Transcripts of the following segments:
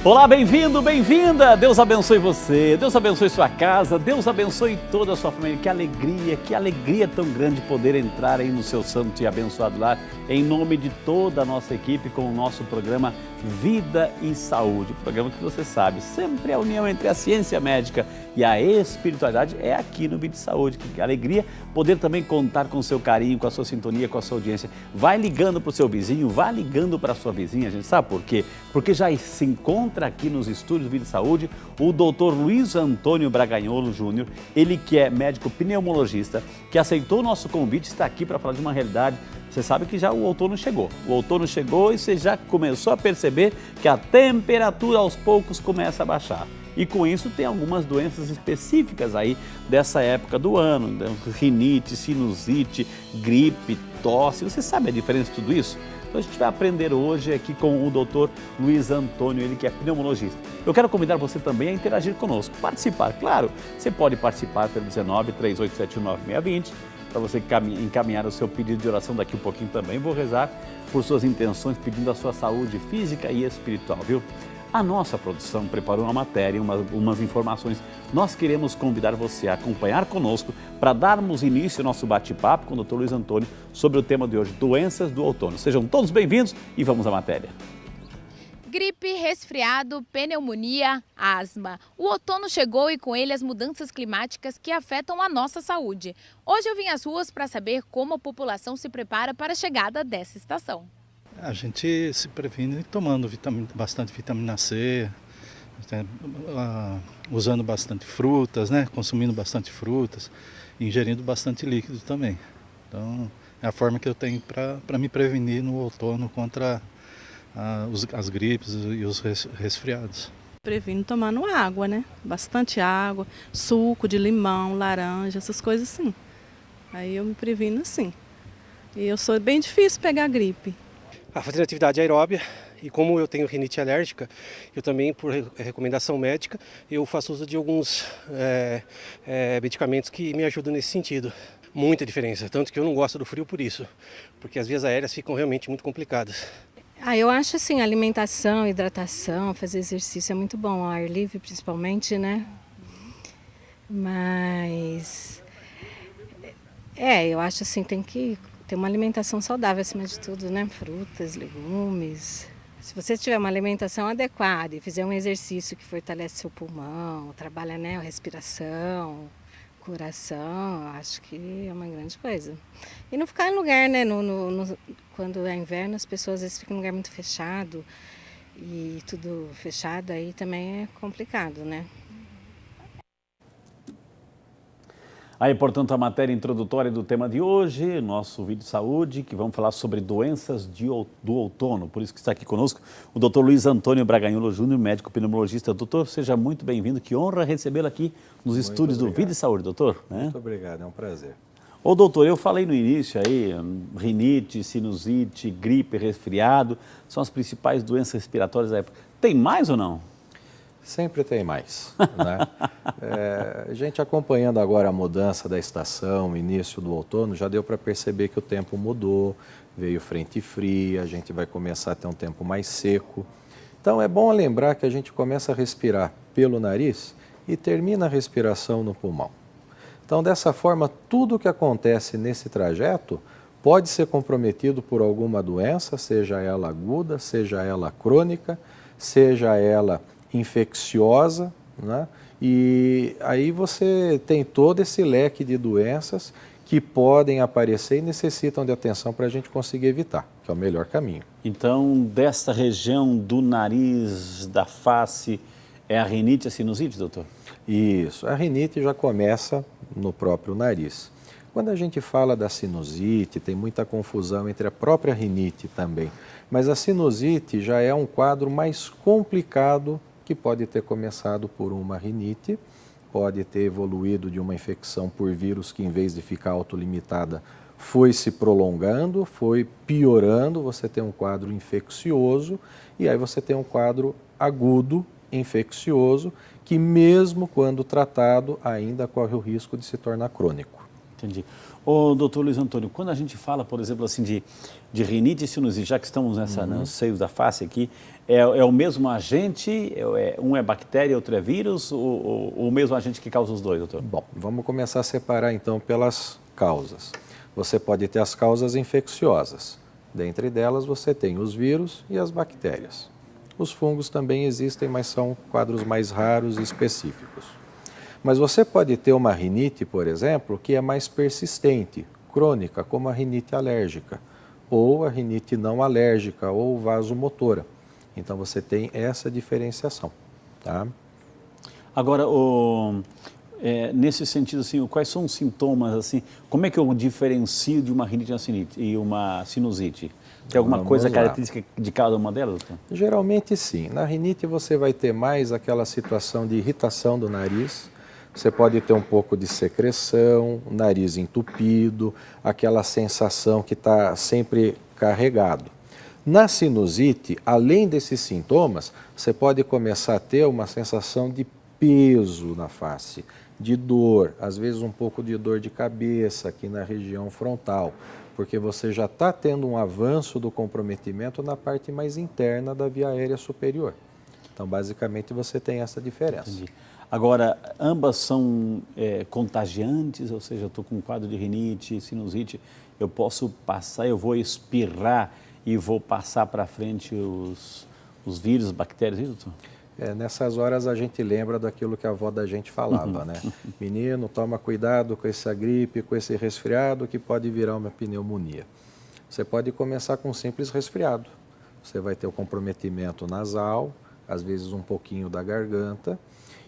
Olá, bem-vindo, bem-vinda! Deus abençoe você, Deus abençoe sua casa, Deus abençoe toda a sua família. Que alegria tão grande poder entrar aí no seu santo e abençoado lar, em nome de toda a nossa equipe com o nosso programa Vida e Saúde. Programa que você sabe, sempre a união entre a ciência médica e a espiritualidade é aqui no Vida e Saúde. Que alegria poder também contar com o seu carinho, com a sua sintonia, com a sua audiência. Vai ligando para o seu vizinho, vai ligando para a sua vizinha, a gente sabe por quê? Porque já se encontra aqui nos estúdios do Vida e Saúde o Dr. Luiz Antônio Braganholo Júnior, ele que é médico pneumologista, que aceitou o nosso convite, está aqui para falar de uma realidade. Você sabe que já o outono chegou. O outono chegou e você já começou a perceber que a temperatura aos poucos começa a baixar. E com isso tem algumas doenças específicas aí dessa época do ano, rinite, sinusite, gripe, tosse. Você sabe a diferença de tudo isso? Então a gente vai aprender hoje aqui com o Dr. Luiz Antônio, ele que é pneumologista. Eu quero convidar você também a interagir conosco, participar. Claro, você pode participar pelo 19 3871 9620, para você encaminhar o seu pedido de oração daqui um pouquinho também. Vou rezar por suas intenções, pedindo a sua saúde física e espiritual, viu? A nossa produção preparou uma matéria, umas informações. Nós queremos convidar você a acompanhar conosco para darmos início ao nosso bate-papo com o Dr. Luiz Antônio sobre o tema de hoje, doenças do outono. Sejam todos bem-vindos e vamos à matéria. Gripe, resfriado, pneumonia, asma. O outono chegou e com ele as mudanças climáticas que afetam a nossa saúde. Hoje eu vim às ruas para saber como a população se prepara para a chegada dessa estação. A gente se previne tomando bastante vitamina C, usando bastante frutas, né? Consumindo bastante frutas, ingerindo bastante líquido também. Então é a forma que eu tenho para me prevenir no outono contra as gripes e os resfriados. Previno tomando água, né? Bastante água, suco de limão, laranja, essas coisas assim. Aí eu me previno assim. E eu sou bem difícil pegar gripe. Fazer atividade aeróbia, e como eu tenho rinite alérgica, eu também, por recomendação médica, eu faço uso de alguns medicamentos que me ajudam nesse sentido. Muita diferença, tanto que eu não gosto do frio por isso, porque as vias aéreas ficam realmente muito complicadas. Eu acho assim, alimentação, hidratação, fazer exercício é muito bom, ao ar livre principalmente, né? Mas, eu acho assim, tem que ter uma alimentação saudável acima de tudo, né? Frutas, legumes. Se você tiver uma alimentação adequada e fizer um exercício que fortalece seu pulmão, trabalha, né, a respiração, coração, acho que é uma grande coisa. E não ficar em lugar, né? Quando é inverno, as pessoas às vezes ficam em um lugar muito fechado e tudo fechado, aí também é complicado, né? Aí, portanto, a matéria introdutória do tema de hoje, nosso vídeo de saúde, que vamos falar sobre doenças do outono. Por isso que está aqui conosco o Dr. Luiz Antônio Braganholo Júnior, médico pneumologista. Doutor, seja muito bem-vindo. Que honra recebê-lo aqui nos estúdios do Vida e Saúde, doutor. Muito obrigado, é um prazer. Ô, doutor, eu falei no início aí, rinite, sinusite, gripe, resfriado, são as principais doenças respiratórias da época. Tem mais ou não? Sempre tem mais, né? A gente acompanhando agora a mudança da estação, o início do outono, já deu para perceber que o tempo mudou, veio frente fria, a gente vai começar a ter um tempo mais seco. Então é bom lembrar que a gente começa a respirar pelo nariz e termina a respiração no pulmão. Então dessa forma, tudo o que acontece nesse trajeto pode ser comprometido por alguma doença, seja ela aguda, seja ela crônica, seja ela infecciosa, né? E aí você tem todo esse leque de doenças que podem aparecer e necessitam de atenção para a gente conseguir evitar, que é o melhor caminho. Então, dessa região do nariz, da face, é a rinite e a sinusite, doutor? Isso, a rinite já começa no próprio nariz. Quando a gente fala da sinusite, tem muita confusão entre a própria rinite também, mas a sinusite já é um quadro mais complicado que pode ter começado por uma rinite, pode ter evoluído de uma infecção por vírus que, em vez de ficar autolimitada, foi se prolongando, foi piorando, você tem um quadro infeccioso e aí você tem um quadro agudo, infeccioso, que mesmo quando tratado, ainda corre o risco de se tornar crônico. Entendi. Ô, doutor Luiz Antônio, quando a gente fala, por exemplo, assim, de de rinite e sinusite, já que estamos nos seios da face aqui, é o mesmo agente? Um é bactéria, outro é vírus? Ou o mesmo agente que causa os dois, doutor? Bom, vamos começar a separar então pelas causas. Você pode ter as causas infecciosas. Dentre delas você tem os vírus e as bactérias. Os fungos também existem, mas são quadros mais raros e específicos. Mas você pode ter uma rinite, por exemplo, que é mais persistente, crônica, como a rinite alérgica, ou a rinite não alérgica, ou vasomotora. Então você tem essa diferenciação, tá? Agora, nesse sentido, assim, quais são os sintomas, assim, como é que eu diferencio de uma rinite e uma sinusite? Tem alguma coisa característica de cada uma delas, doutor? Geralmente sim. Na rinite você vai ter mais aquela situação de irritação do nariz, você pode ter um pouco de secreção, nariz entupido, aquela sensação que está sempre carregado. Na sinusite, além desses sintomas, você pode começar a ter uma sensação de peso na face, de dor, às vezes um pouco de dor de cabeça aqui na região frontal, porque você já está tendo um avanço do comprometimento na parte mais interna da via aérea superior. Então, basicamente, você tem essa diferença. Entendi. Agora, ambas são contagiantes, ou seja, eu estou com um quadro de rinite, sinusite, eu posso passar, eu vou espirrar e vou passar para frente os vírus, bactérias, doutor? Nessas horas a gente lembra daquilo que a avó da gente falava, né? Menino, toma cuidado com essa gripe, com esse resfriado que pode virar uma pneumonia. Você pode começar com um simples resfriado. Você vai ter o comprometimento nasal, às vezes um pouquinho da garganta,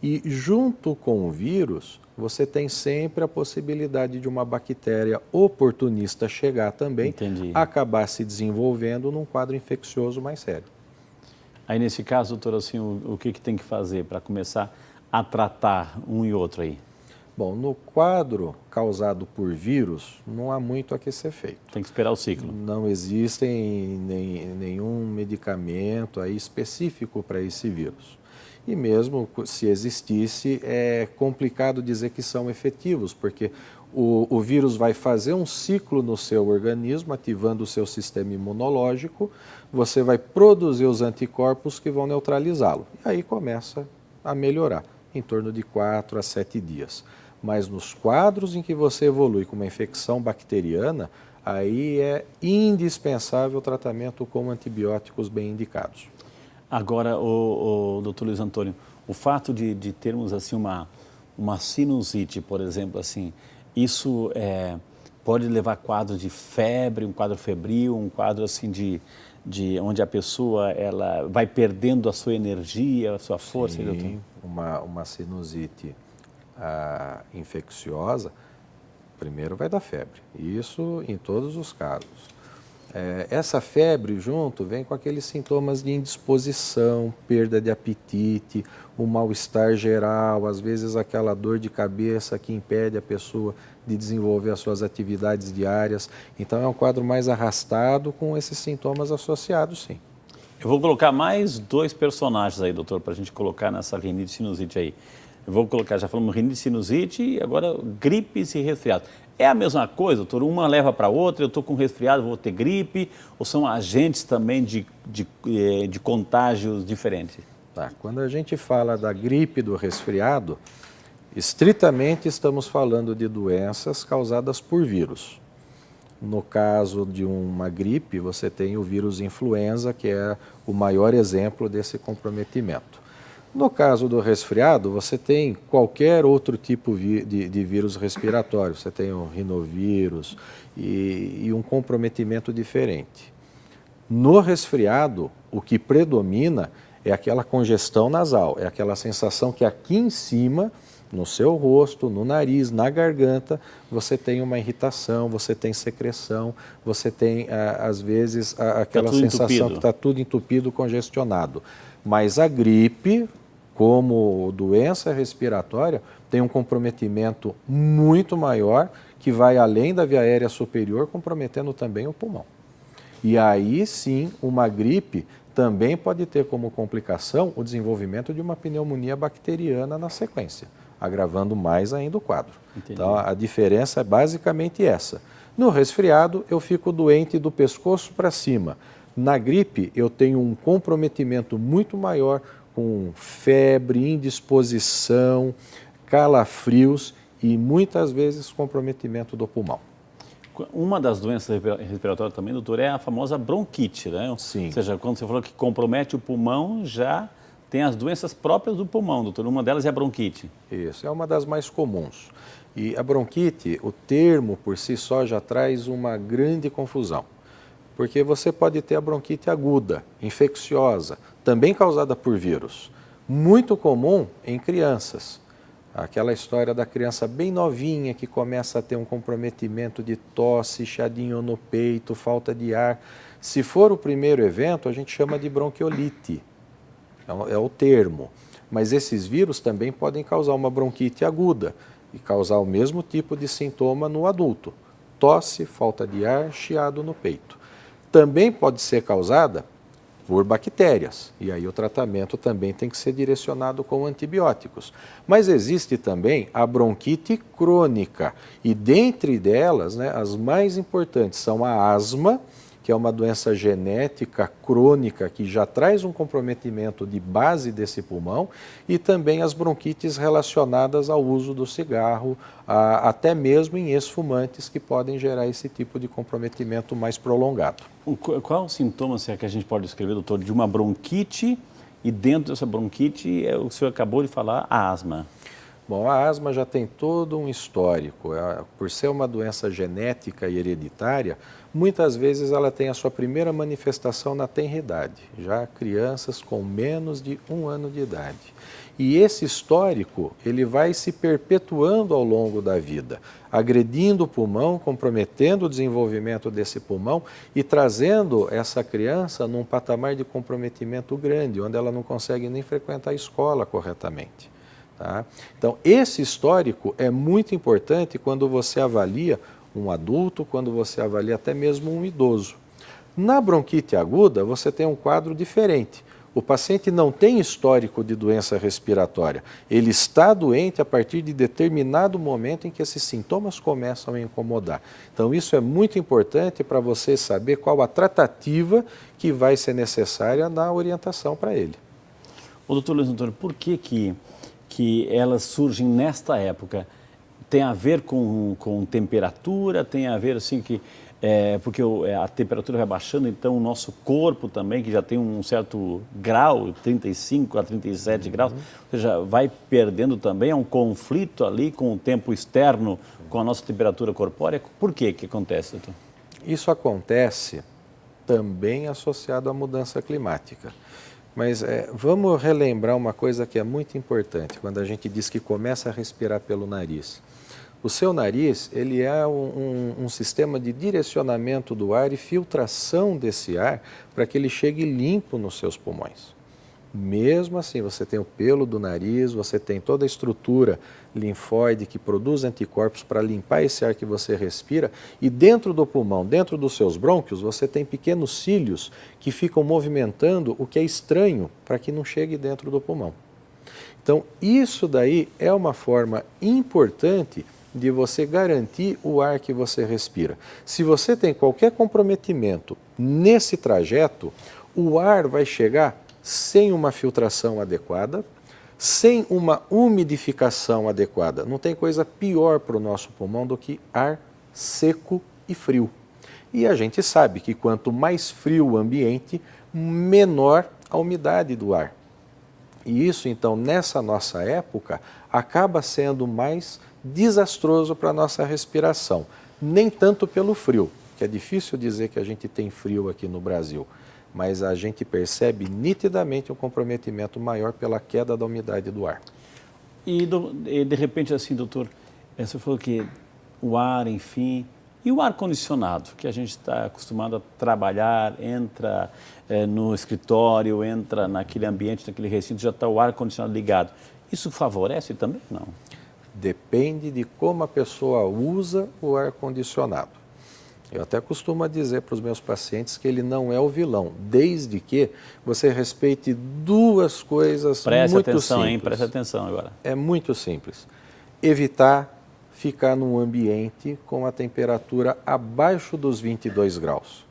e junto com o vírus, você tem sempre a possibilidade de uma bactéria oportunista chegar também, acabar se desenvolvendo num quadro infeccioso mais sério. Aí, nesse caso, doutor, assim, o que tem que fazer para começar a tratar um e outro aí? Bom, no quadro causado por vírus, não há muito a que ser feito. Tem que esperar o ciclo. Não existe nenhum medicamento aí específico para esse vírus. E mesmo se existisse, é complicado dizer que são efetivos, porque o vírus vai fazer um ciclo no seu organismo, ativando o seu sistema imunológico, você vai produzir os anticorpos que vão neutralizá-lo. E aí começa a melhorar, em torno de 4 a 7 dias. Mas nos quadros em que você evolui com uma infecção bacteriana, aí é indispensável o tratamento com antibióticos bem indicados. Agora, o doutor Luiz Antônio, o fato de termos assim uma sinusite, por exemplo, assim, isso pode levar a quadro de febre, um quadro febril, um quadro assim de onde a pessoa ela vai perdendo a sua energia, a sua força? Sim, uma sinusite infecciosa, primeiro vai dar febre, isso em todos os casos. Essa febre junto vem com aqueles sintomas de indisposição, perda de apetite, um mal-estar geral, às vezes aquela dor de cabeça que impede a pessoa de desenvolver as suas atividades diárias. Então é um quadro mais arrastado com esses sintomas associados, sim. Eu vou colocar mais 2 personagens aí, doutor, para a gente colocar nessa rinite e sinusite aí. Eu vou colocar, já falamos rinite e sinusite, e agora gripes e resfriados. É a mesma coisa, doutor? Uma leva para a outra, eu estou com resfriado, vou ter gripe, ou são agentes também de contágios diferentes? Tá. Quando a gente fala da gripe e do resfriado, estritamente estamos falando de doenças causadas por vírus. No caso de uma gripe, você tem o vírus influenza, que é o maior exemplo desse comprometimento. No caso do resfriado, você tem qualquer outro tipo de vírus respiratório. Você tem o rinovírus e um comprometimento diferente. No resfriado, o que predomina é aquela congestão nasal, é aquela sensação que aqui em cima, no seu rosto, no nariz, na garganta, você tem uma irritação, você tem secreção, você tem, às vezes, aquela sensação que está tudo entupido, congestionado. Mas a gripe, como doença respiratória, tem um comprometimento muito maior, que vai além da via aérea superior, comprometendo também o pulmão. E aí sim, uma gripe também pode ter como complicação o desenvolvimento de uma pneumonia bacteriana na sequência. agravando mais ainda o quadro. Entendi. Então, a diferença é basicamente essa. No resfriado, eu fico doente do pescoço para cima. Na gripe, eu tenho um comprometimento muito maior, com febre, indisposição, calafrios e muitas vezes comprometimento do pulmão. Uma das doenças respiratórias também, doutor, é a famosa bronquite, né? Sim. Ou seja, quando você falou que compromete o pulmão, já tem as doenças próprias do pulmão, doutor. Uma delas é a bronquite. Isso, é uma das mais comuns. E a bronquite, o termo por si só já traz uma grande confusão. Porque você pode ter a bronquite aguda, infecciosa, também causada por vírus. Muito comum em crianças. Aquela história da criança bem novinha que começa a ter um comprometimento de tosse, chiadinho no peito, falta de ar. Se for o primeiro evento, a gente chama de bronquiolite. É o termo. Mas esses vírus também podem causar uma bronquite aguda e causar o mesmo tipo de sintoma no adulto. Tosse, falta de ar, chiado no peito. Também pode ser causada por bactérias, e aí o tratamento também tem que ser direcionado com antibióticos. Mas existe também a bronquite crônica, e dentre delas, né, as mais importantes são a asma, que é uma doença genética crônica que já traz um comprometimento de base desse pulmão, e também as bronquites relacionadas ao uso do cigarro, até mesmo em ex-fumantes que podem gerar esse tipo de comprometimento mais prolongado. Qual o sintoma que a gente pode descrever, doutor, de uma bronquite e dentro dessa bronquite, o senhor acabou de falar, a asma? Bom, a asma já tem todo um histórico. Por ser uma doença genética e hereditária, muitas vezes ela tem a sua primeira manifestação na tenridade, já crianças com menos de 1 ano de idade. E esse histórico, ele vai se perpetuando ao longo da vida, agredindo o pulmão, comprometendo o desenvolvimento desse pulmão e trazendo essa criança num patamar de comprometimento grande, onde ela não consegue nem frequentar a escola corretamente. Tá? Então, esse histórico é muito importante quando você avalia um adulto, quando você avalia até mesmo um idoso. Na bronquite aguda, você tem um quadro diferente. O paciente não tem histórico de doença respiratória. Ele está doente a partir de determinado momento em que esses sintomas começam a incomodar. Então, isso é muito importante para você saber qual a tratativa que vai ser necessária na orientação para ele. Ô, doutor Luiz Antônio, por que elas surgem nesta época? Tem a ver com temperatura, tem a ver assim porque a temperatura vai baixando, então o nosso corpo também, que já tem um certo grau, 35 a 37 graus, ou seja, vai perdendo também, é um conflito ali com o tempo externo, com a nossa temperatura corpórea. Por que acontece, doutor? Isso acontece também associado à mudança climática. Mas vamos relembrar uma coisa que é muito importante, quando a gente diz que começa a respirar pelo nariz. O seu nariz, ele é um sistema de direcionamento do ar e filtração desse ar para que ele chegue limpo nos seus pulmões. Mesmo assim, você tem o pelo do nariz, você tem toda a estrutura linfóide que produz anticorpos para limpar esse ar que você respira, e dentro do pulmão, dentro dos seus brônquios, você tem pequenos cílios que ficam movimentando o que é estranho para que não chegue dentro do pulmão. Então, isso daí é uma forma importante de você garantir o ar que você respira. Se você tem qualquer comprometimento nesse trajeto, o ar vai chegar sem uma filtração adequada, sem uma umidificação adequada. Não tem coisa pior para o nosso pulmão do que ar seco e frio. E a gente sabe que quanto mais frio o ambiente, menor a umidade do ar. E isso, então, nessa nossa época, acaba sendo mais desastroso para a nossa respiração. Nem tanto pelo frio, que é difícil dizer que a gente tem frio aqui no Brasil, mas a gente percebe nitidamente um comprometimento maior pela queda da umidade do ar. E de repente, assim, doutor, você falou que o ar, enfim, e o ar-condicionado, que a gente está acostumado a trabalhar, entra no escritório, entra naquele ambiente, naquele recinto, já está o ar-condicionado ligado. Isso favorece também? Não. Depende de como a pessoa usa o ar-condicionado. Eu até costumo dizer para os meus pacientes que ele não é o vilão, desde que você respeite duas coisas Preste muito atenção, simples. hein? Preste atenção agora. É muito simples. Evitar ficar num ambiente com a temperatura abaixo dos 22 graus.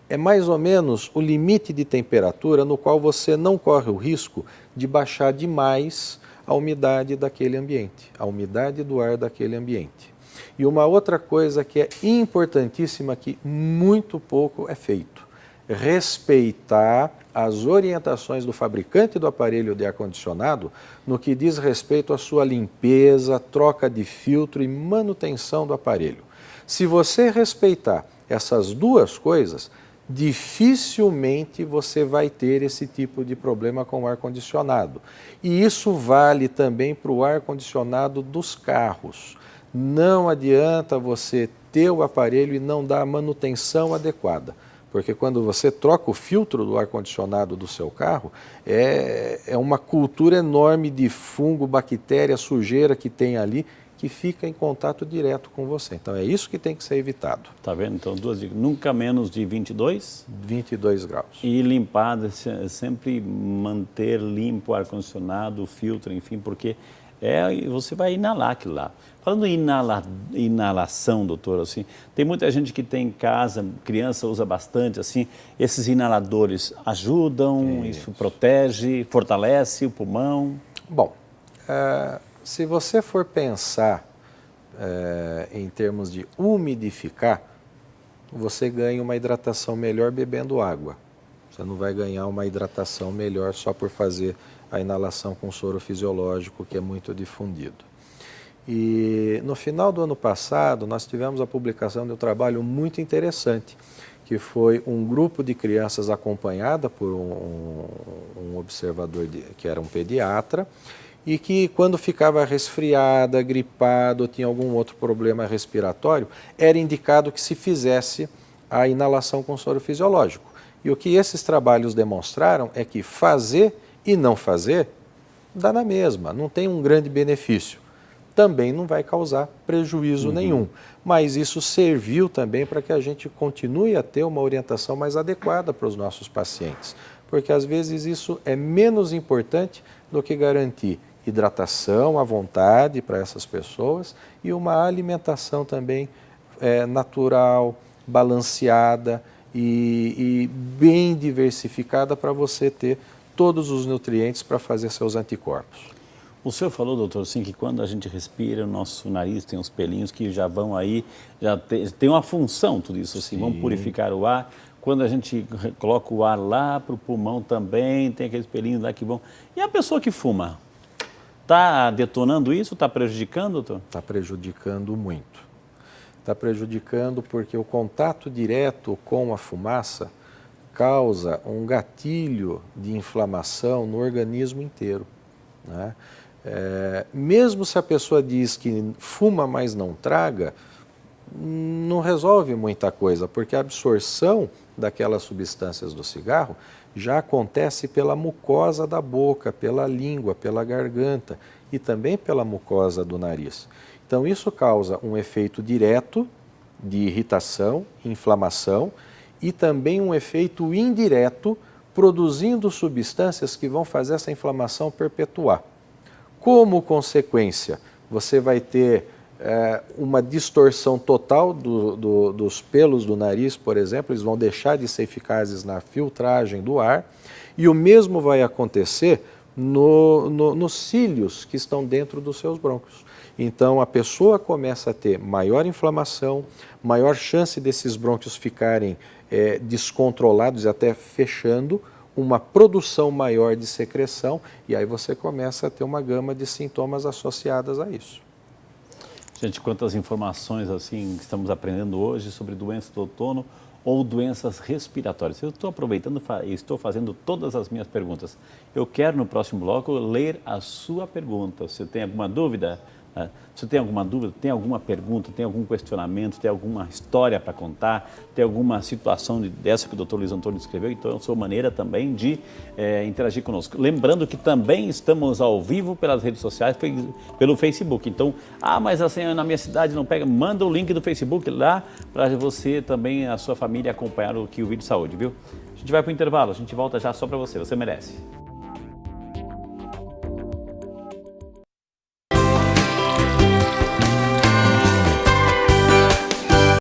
É mais ou menos o limite de temperatura no qual você não corre o risco de baixar demais a umidade daquele ambiente, a umidade do ar daquele ambiente. E uma outra coisa que é importantíssima, que muito pouco é feito, respeitar as orientações do fabricante do aparelho de ar-condicionado no que diz respeito à sua limpeza, troca de filtro e manutenção do aparelho. Se você respeitar essas duas coisas, dificilmente você vai ter esse tipo de problema com o ar-condicionado. E isso vale também para o ar-condicionado dos carros. Não adianta você ter o aparelho e não dar a manutenção adequada, porque quando você troca o filtro do ar-condicionado do seu carro, é uma cultura enorme de fungo, bactéria, sujeira que tem ali, que fica em contato direto com você. Então é isso que tem que ser evitado. Tá vendo? Então, duas dicas. Nunca menos de 22. 22 graus. E limpar, sempre manter limpo o ar-condicionado, o filtro, enfim, porque você vai inalar aquilo lá. Falando em inalação, doutor, assim, tem muita gente que tem em casa, criança usa bastante, assim, esses inaladores ajudam, isso protege, fortalece o pulmão? Bom, se você for pensar em termos de umidificar, você ganha uma hidratação melhor bebendo água. Você não vai ganhar uma hidratação melhor só por fazer a inalação com soro fisiológico, que é muito difundido. E no final do ano passado, nós tivemos a publicação de um trabalho muito interessante, que foi um grupo de crianças acompanhada por um observador que era um pediatra, e que quando ficava resfriada, gripada ou tinha algum outro problema respiratório, era indicado que se fizesse a inalação com soro fisiológico. E o que esses trabalhos demonstraram é que fazer e não fazer dá na mesma, não tem um grande benefício. Também não vai causar prejuízo nenhum, mas isso serviu também para que a gente continue a ter uma orientação mais adequada para os nossos pacientes, porque às vezes isso é menos importante do que garantir hidratação à vontade para essas pessoas e uma alimentação também natural, balanceada e bem diversificada para você ter todos os nutrientes para fazer seus anticorpos. O senhor falou, doutor, assim, que quando a gente respira, o nosso nariz tem uns pelinhos que já vão aí, já tem uma função tudo isso, assim, vão purificar o ar. Quando a gente coloca o ar lá para o pulmão também, tem aqueles pelinhos lá que vão... E a pessoa que fuma, está detonando isso, está prejudicando, doutor? Está prejudicando muito. Está prejudicando porque o contato direto com a fumaça causa um gatilho de inflamação no organismo inteiro, né? Mesmo se a pessoa diz que fuma, mas não traga, não resolve muita coisa, porque a absorção daquelas substâncias do cigarro já acontece pela mucosa da boca, pela língua, pela garganta e também pela mucosa do nariz. Então isso causa um efeito direto de irritação, inflamação e também um efeito indireto, produzindo substâncias que vão fazer essa inflamação perpetuar. Como consequência, você vai ter uma distorção total dos pelos do nariz, por exemplo, eles vão deixar de ser eficazes na filtragem do ar, e o mesmo vai acontecer nos cílios que estão dentro dos seus brônquios. Então a pessoa começa a ter maior inflamação, maior chance desses brônquios ficarem descontrolados e até fechando, uma produção maior de secreção, e aí você começa a ter uma gama de sintomas associadas a isso. Gente, quantas informações assim estamos aprendendo hoje sobre doenças do outono ou doenças respiratórias. Eu estou aproveitando e estou fazendo todas as minhas perguntas. Eu quero, no próximo bloco, ler a sua pergunta. Você tem alguma dúvida? Você tem alguma dúvida, tem alguma pergunta, tem algum questionamento, tem alguma história para contar, tem alguma situação dessa que o Dr. Luiz Antônio escreveu, então é a sua maneira também de interagir conosco. Lembrando que também estamos ao vivo pelas redes sociais, pelo Facebook. Então, mas assim, na minha cidade não pega, manda o link do Facebook lá para você também, a sua família, acompanhar o Vídeo Saúde, viu? A gente vai para o intervalo, a gente volta já só para você merece.